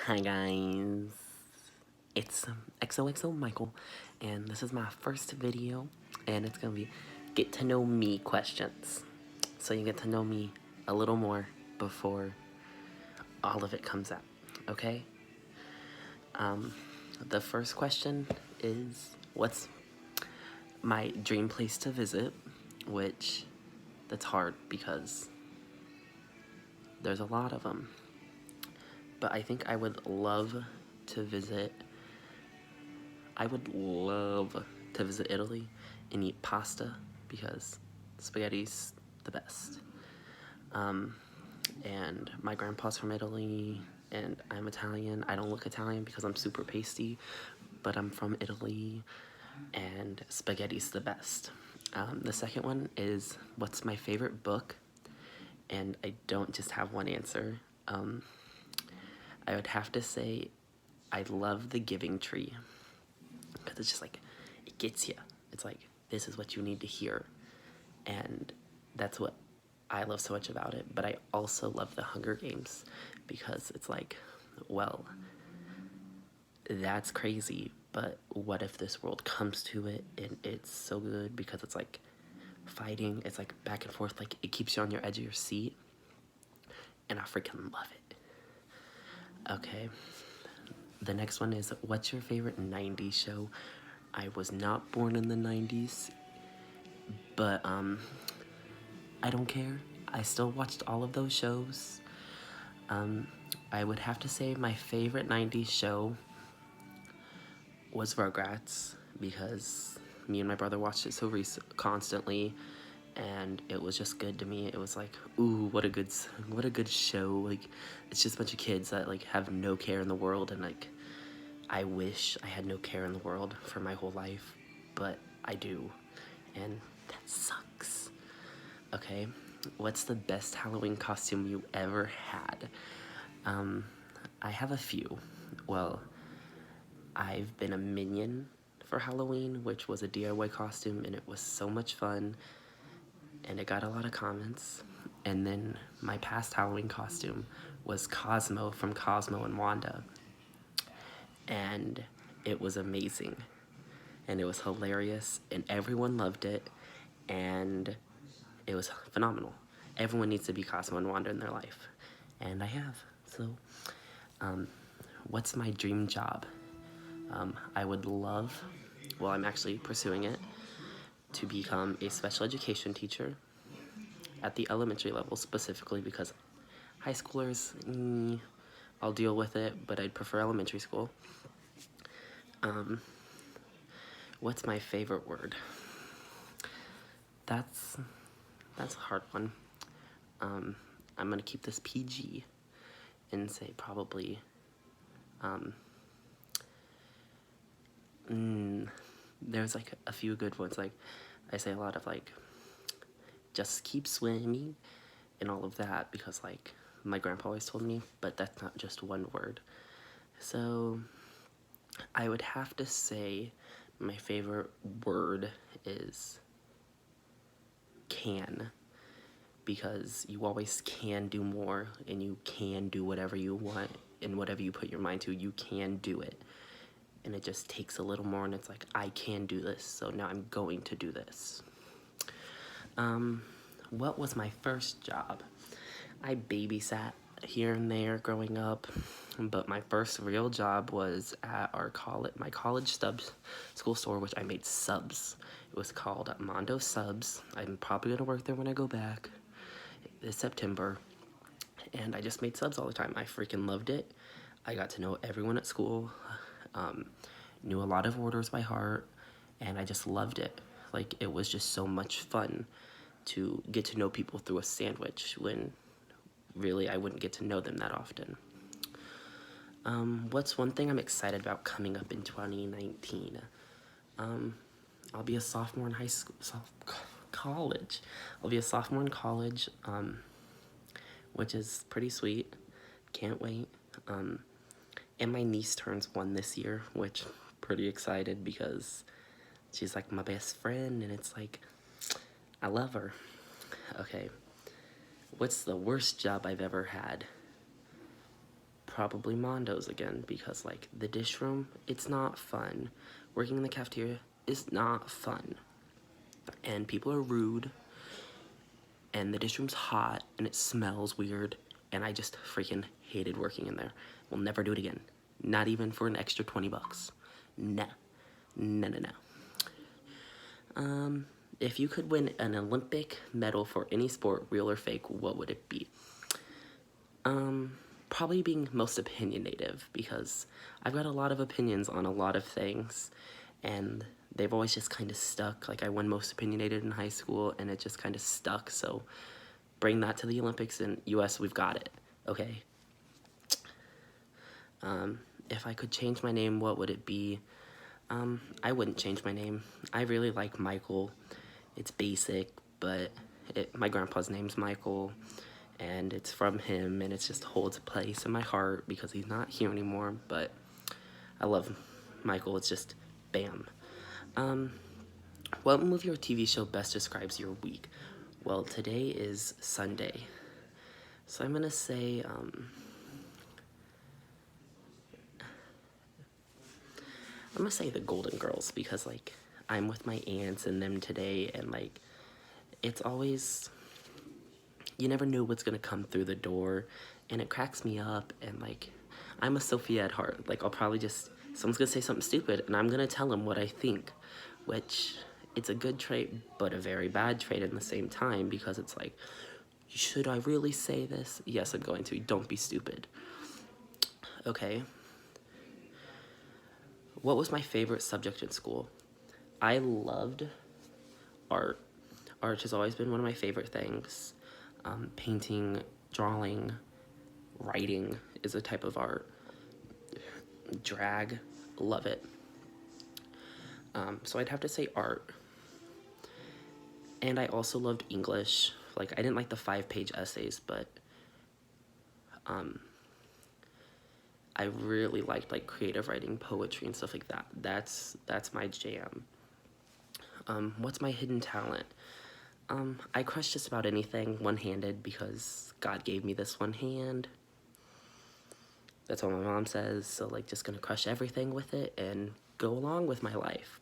Hi guys, it's XOXO Michael, and this is my first video, and it's gonna be get to know me questions. So you get to know me a little more before all of it comes out, okay? The first question is, what's my dream place to visit? Which, that's hard because there's a lot of them. But I think I would love to visit Italy and eat pasta because spaghetti's the best. And my grandpa's from Italy and I'm Italian. I don't look Italian because I'm super pasty, but I'm from Italy and spaghetti's the best. The second one is, what's my favorite book? And I don't just have one answer. I would have to say I love The Giving Tree because it's just like, it gets you. It's like, this is what you need to hear. And that's what I love so much about it. But I also love The Hunger Games because it's like, well, that's crazy, but what if this world comes to it and it's so good because it's like fighting, it's like back and forth, like it keeps you on your edge of your seat, and I freaking love it. Okay, the next one is, what's your favorite 90s show? I was not born in the 90s, but I don't care. I still watched all of those shows. I would have to say my favorite 90s show was Rugrats because me and my brother watched it so constantly, and it was just good to me. It was like, ooh, what a good show. Like, it's just a bunch of kids that like have no care in the world, and like, I wish I had no care in the world for my whole life, but I do, and that sucks. Okay, what's the best Halloween costume you ever had? I have a few. Well, I've been a minion for Halloween, which was a DIY costume, and it was so much fun, and it got a lot of comments. And then my past Halloween costume was Cosmo from Cosmo and Wanda, and it was amazing, and it was hilarious, and everyone loved it, and it was phenomenal. Everyone needs to be Cosmo and Wanda in their life, and I have. So, what's my dream job? I would love, well, I'm actually pursuing it, to become a special education teacher at the elementary level specifically because high schoolers, I'll deal with it, but I'd prefer elementary school. What's my favorite word? That's a hard one. I'm gonna keep this PG and say probably, there's like a few good ones. Like, I say a lot of like, just keep swimming and all of that because like my grandpa always told me, but that's not just one word. So I would have to say my favorite word is can, because you always can do more, and you can do whatever you want, and whatever you put your mind to, you can do it. And it just takes a little more, and it's like, I can do this, so now I'm going to do this. What was my first job? I babysat here and there growing up, but my first real job was at my college school store, which I made subs. It was called Mondo Subs. I'm probably gonna work there when I go back this September, and I just made subs all the time. I freaking loved it. I got to know everyone at school, knew a lot of orders by heart, and I just loved it. Like, it was just so much fun to get to know people through a sandwich when really I wouldn't get to know them that often. What's one thing I'm excited about coming up in 2019? I'll be a sophomore in college. I'll be a sophomore in college, which is pretty sweet. Can't wait. And my niece turns 1 this year, which I'm pretty excited because she's like my best friend, and it's like, I love her. Okay, what's the worst job I've ever had? probably Mondo's again, because like the dish room, it's not fun. Working in the cafeteria is not fun. And people are rude, and the dish room's hot, and it smells weird, and I just freaking hated working in there. We'll never do it again. Not even for an extra 20 bucks. No. No, no, no. If you could win an Olympic medal for any sport, real or fake, what would it be? Probably being most opinionative, because I've got a lot of opinions on a lot of things, and they've always just kind of stuck. Like, I won most opinionated in high school, and it just kind of stuck, so bring that to the Olympics, and US, we've got it, okay? If I could change my name, what would it be? I wouldn't change my name. I really like Michael. It's basic, but my grandpa's name's Michael, and it's from him, and it just holds a place in my heart because he's not here anymore, but I love Michael. It's just bam. What movie or TV show best describes your week? Well, today is Sunday, so I'm gonna say, The Golden Girls, because like I'm with my aunts and them today, and like it's always, you never know what's gonna come through the door, and it cracks me up. And like, I'm a Sophia at heart. Like, I'll probably just, someone's gonna say something stupid and I'm gonna tell them what I think, which it's a good trait but a very bad trait in the same time, because it's like, should I really say this? Yes, I'm going to. Don't be stupid. Okay. What was my favorite subject in school? I loved art. Art has always been one of my favorite things. Painting, drawing, writing is a type of art. Drag, love it. So I'd have to say art. And I also loved English. Like, I didn't like the 5-page essays, but I really liked like creative writing, poetry, and stuff like that. That's my jam. What's my hidden talent? I crush just about anything one-handed, because God gave me this one hand. That's what my mom says, so like, just gonna crush everything with it and go along with my life.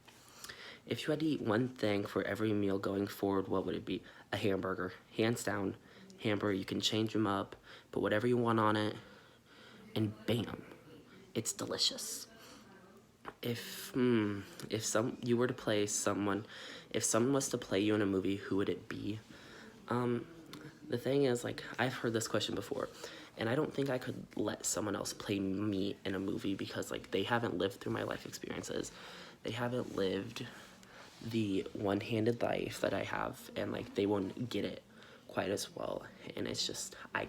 If you had to eat one thing for every meal going forward, what would it be? A hamburger, hands down. Hamburger, you can change them up, put whatever you want on it, and bam, it's delicious. If you were to play someone, if someone was to play you in a movie, who would it be? The thing is, like, I've heard this question before, and I don't think I could let someone else play me in a movie, because like, they haven't lived through my life experiences. They haven't lived the one-handed life that I have, and like, they won't get it quite as well. And it's just, I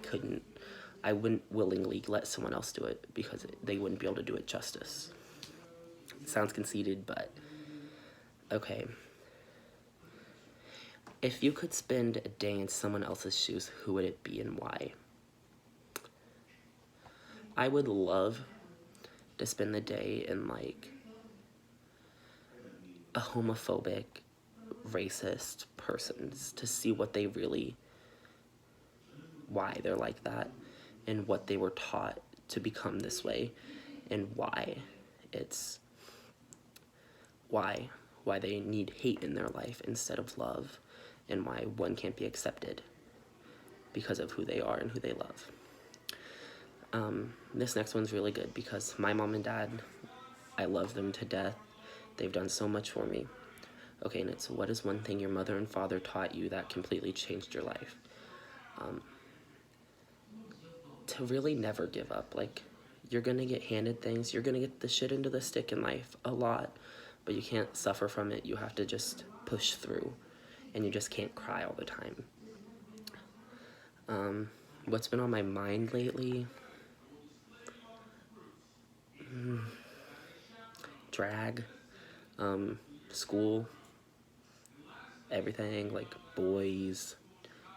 wouldn't willingly let someone else do it, because they wouldn't be able to do it justice. It sounds conceited, but okay. If you could spend a day in someone else's shoes, who would it be and why? I would love to spend the day in like a homophobic, racist person's, to see what they really, why they're like that, and what they were taught to become this way, and why it's, why they need hate in their life instead of love, and why one can't be accepted because of who they are and who they love. This next one's really good, because my mom and dad, I love them to death. They've done so much for me. Okay, and it's, what is one thing your mother and father taught you that completely changed your life? To really never give up. Like, you're gonna get handed things, you're gonna get the shit into the stick in life a lot, but you can't suffer from it. You have to just push through, and you just can't cry all the time. What's been on my mind lately? Drag, school, everything, like boys,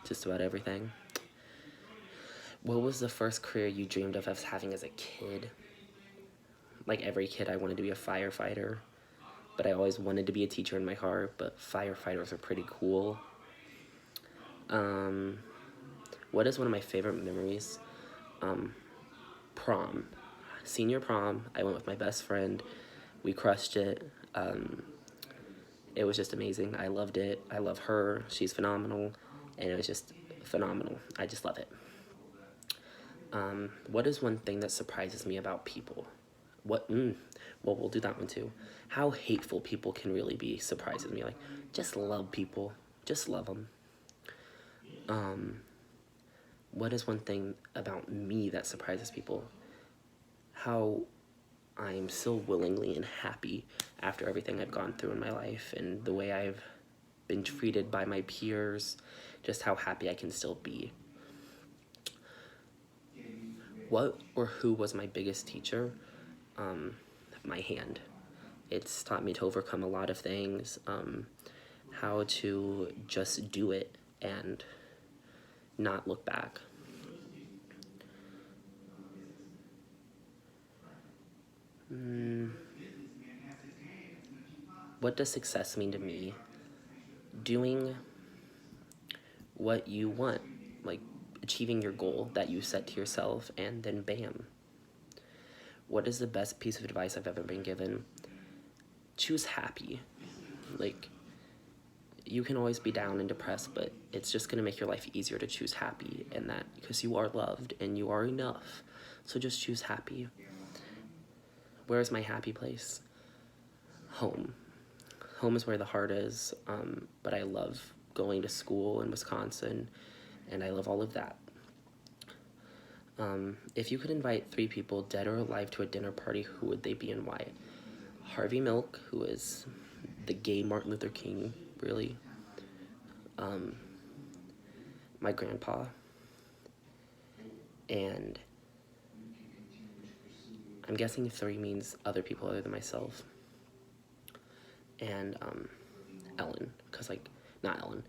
just about everything. What was the first career you dreamed of as having as a kid? Like every kid, I wanted to be a firefighter, but I always wanted to be a teacher in my heart, but firefighters are pretty cool. What is one of my favorite memories? prom. Senior prom, I went with my best friend. We crushed it. It was just amazing. I loved it. I love her. She's phenomenal. And it was just phenomenal. I just love it. What is one thing that surprises me about people? Well, we'll do that one too. How hateful people can really be surprises me. Like, just love people. Just love them. What is one thing about me that surprises people? How I'm so willingly and happy after everything I've gone through in my life and the way I've been treated by my peers, just how happy I can still be. What or who was my biggest teacher? My hand. It's taught me to overcome a lot of things, how to just do it and not look back. What does success mean to me? Doing what you want, like achieving your goal that you set to yourself, and then bam. What is the best piece of advice I've ever been given? Choose happy. Like, you can always be down and depressed, but it's just gonna make your life easier to choose happy, and that because you are loved and you are enough. So just choose happy. Where is my happy place? Home. Home is where the heart is, but I love going to school in Wisconsin, and I love all of that. If you could invite 3 people, dead or alive, to a dinner party, who would they be and why? Harvey Milk, who is the gay Martin Luther King, really. My grandpa. And I'm guessing 3 means other people other than myself. And Ellen, because not Ellen,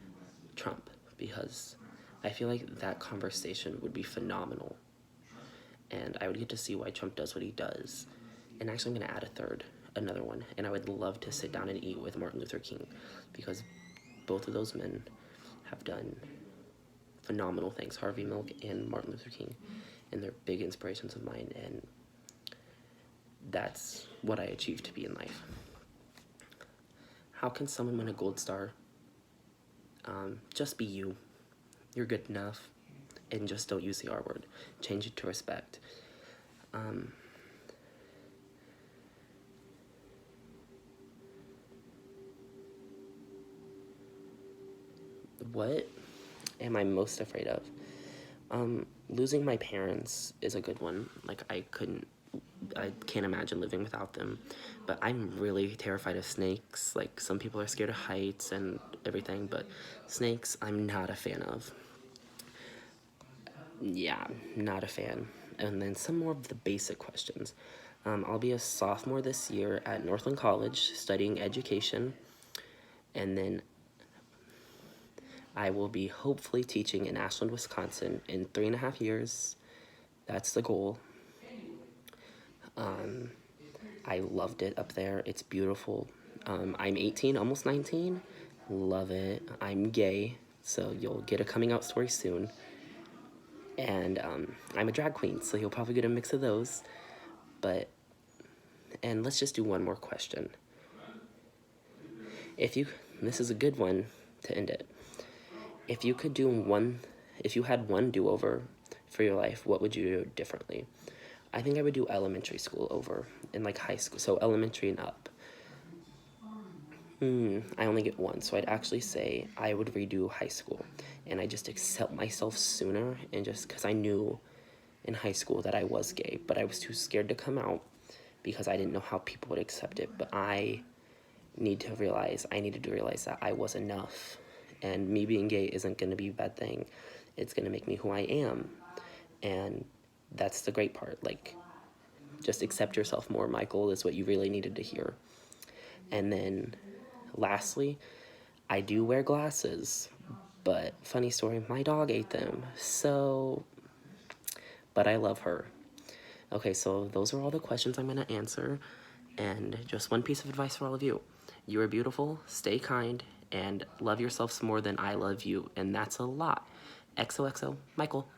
Trump, because I feel like that conversation would be phenomenal. And I would get to see why Trump does what he does. And actually I'm gonna add another one, and I would love to sit down and eat with Martin Luther King, because both of those men have done phenomenal things, Harvey Milk and Martin Luther King, and they're big inspirations of mine, and that's what I achieved to be in life. How can someone win a gold star? Just be you. You're good enough, and just don't use the R word. Change it to respect. What am I most afraid of? Losing my parents is a good one. Like, I can't imagine living without them. But I'm really terrified of snakes. Like, some people are scared of heights and everything, but snakes, I'm not a fan of. Yeah, not a fan. And then some more of the basic questions. I'll be a sophomore this year at Northland College studying education. And then I will be hopefully teaching in Ashland, Wisconsin in 3.5 years. That's the goal. I loved it up there. It's beautiful. I'm 18, almost 19. Love it. I'm gay, so you'll get a coming out story soon. And I'm a drag queen, so you'll probably get a mix of those. And let's just do one more question. This is a good one to end it. If you had one do-over for your life, what would you do differently? I think I would do elementary school over and high school, so elementary and up. I only get one, so I'd actually say I would redo high school, and I just accept myself sooner, and just because I knew in high school that I was gay, but I was too scared to come out because I didn't know how people would accept it, but I needed to realize that I was enough, and me being gay isn't going to be a bad thing. It's going to make me who I am, and that's the great part. Just accept yourself more, Michael, is what you really needed to hear. And then lastly, I do wear glasses, but funny story, my dog ate them, but I love her. Okay, so those are all the questions I'm going to answer, and just one piece of advice for all of you. You are beautiful, stay kind, and love yourselves more than I love you, and that's a lot. XOXO, Michael.